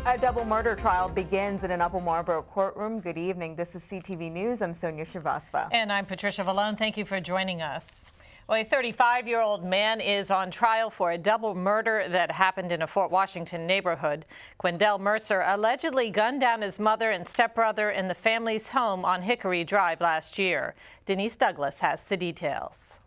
A double murder trial begins in an Upper Marlboro courtroom. Good evening. This is CTV News. I'm Sonia Shrivastava. And I'm Patricia Vallone. Thank you for joining us. Well, a 35-year-old man is on trial for a double murder that happened in a Fort Washington neighborhood. Quindell Mercer allegedly gunned down his mother and stepbrother in the family's home on Hickory Drive last year. Denise Douglas has the details.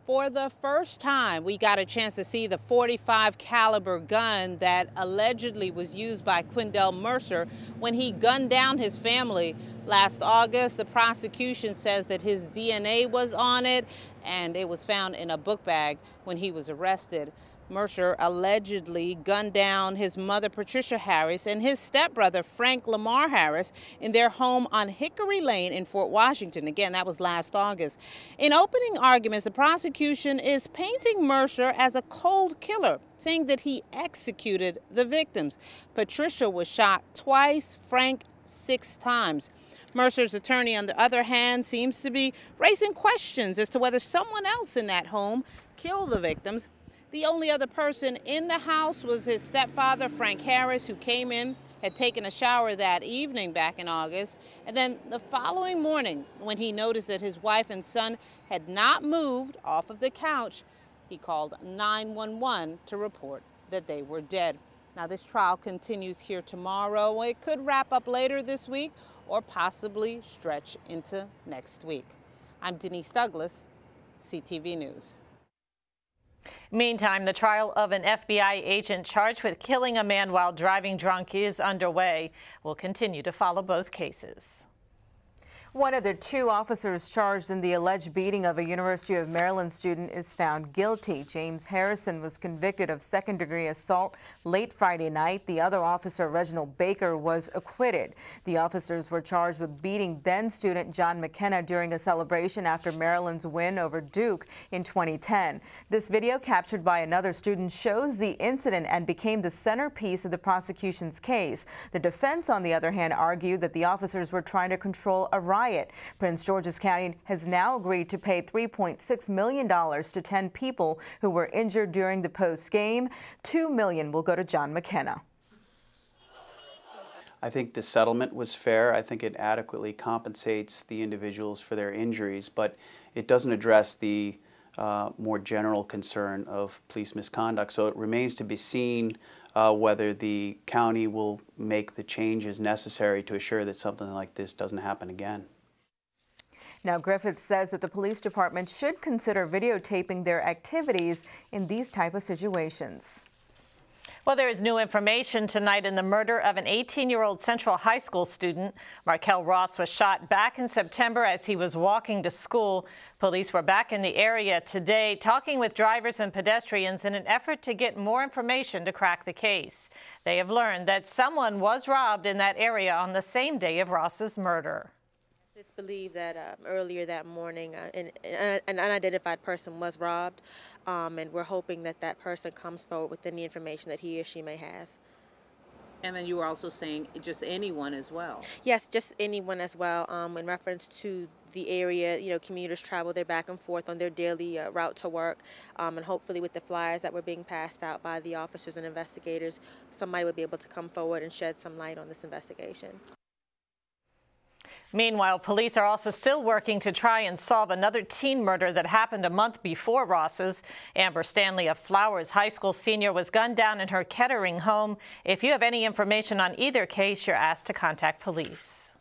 For the first time, we got a chance to see the .45 caliber gun that allegedly was used by Quindell Mercer when he gunned down his family last August. The prosecution says that his DNA was on it and it was found in a book bag when he was arrested. Mercer allegedly gunned down his mother, Patricia Harris, and his stepbrother, Frank Lamar Harris, in their home on Hickory Lane in Fort Washington. Again, that was last August. In opening arguments, the prosecution is painting Mercer as a cold killer, saying that he executed the victims. Patricia was shot twice, Frank 6 times. Mercer's attorney, on the other hand, seems to be raising questions as to whether someone else in that home killed the victims. The only other person in the house was his stepfather, Frank Harris, who came in, had taken a shower that evening back in August. And then the following morning, when he noticed that his wife and son had not moved off of the couch, he called 911 to report that they were dead. Now, this trial continues here tomorrow. It could wrap up later this week or possibly stretch into next week. I'm Denise Douglas, CTV News. Meantime, the trial of an FBI agent charged with killing a man while driving drunk is underway. We'll continue to follow both cases. One of the 2 officers charged in the alleged beating of a University of Maryland student is found guilty. James Harrison was convicted of second-degree assault late Friday night. The other officer, Reginald Baker, was acquitted. The officers were charged with beating then-student John McKenna during a celebration after Maryland's win over Duke in 2010. This video, captured by another student, shows the incident and became the centerpiece of the prosecution's case. The defense, on the other hand, argued that the officers were trying to control a riot. Prince George's County has now agreed to pay $3.6 million to 10 people who were injured during the post-game. $2 million will go to John McKenna. I think the settlement was fair. I think it adequately compensates the individuals for their injuries, but it doesn't address the more general concern of police misconduct. So it remains to be seen whether the county will make the changes necessary to assure that something like this doesn't happen again. Now, Griffith says that the police department should consider videotaping their activities in these type of situations. Well, there is new information tonight in the murder of an 18-year-old Central High School student. Marquel Ross was shot back in September as he was walking to school. Police were back in the area today talking with drivers and pedestrians in an effort to get more information to crack the case. They have learned that someone was robbed in that area on the same day of Ross's murder. It's believed that earlier that morning an unidentified person was robbed, and we're hoping that that person comes forward with any information that he or she may have. And then you were also saying just anyone as well. Yes, just anyone as well. In reference to the area, you know, commuters travel there back and forth on their daily route to work, and hopefully with the flyers that were being passed out by the officers and investigators, somebody would be able to come forward and shed some light on this investigation. Meanwhile, police are also still working to try and solve another teen murder that happened a month before Ross's. Amber Stanley, a Flowers High School senior, was gunned down in her Kettering home. If you have any information on either case, you're asked to contact police.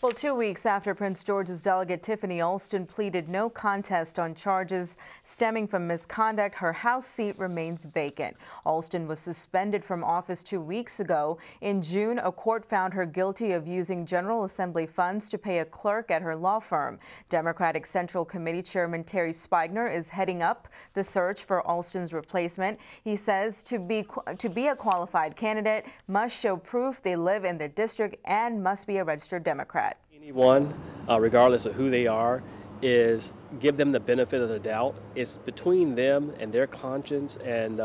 Well, 2 weeks after Prince George's delegate Tiffany Alston pleaded no contest on charges stemming from misconduct, her House seat remains vacant. Alston was suspended from office 2 weeks ago. In June, a court found her guilty of using General Assembly funds to pay a clerk at her law firm. Democratic Central Committee Chairman Terry Spigner is heading up the search for Alston's replacement. He says to be a qualified candidate must show proof they live in the district and must be a registered Democrat. Anyone, regardless of who they are, is give them the benefit of the doubt. It's between them and their conscience and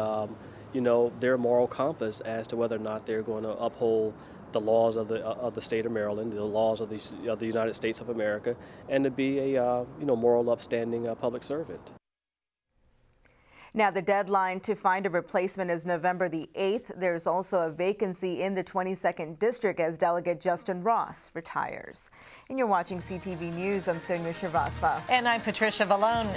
you know, their moral compass as to whether or not they're going to uphold the laws of the state of Maryland, the laws of the United States of America, and to be a moral, upstanding public servant. Now, the deadline to find a replacement is November the 8th. There's also a vacancy in the 22nd District as Delegate Justin Ross retires. And you're watching CTV News. I'm Sonia Shrivastava. And I'm Patricia Vallone.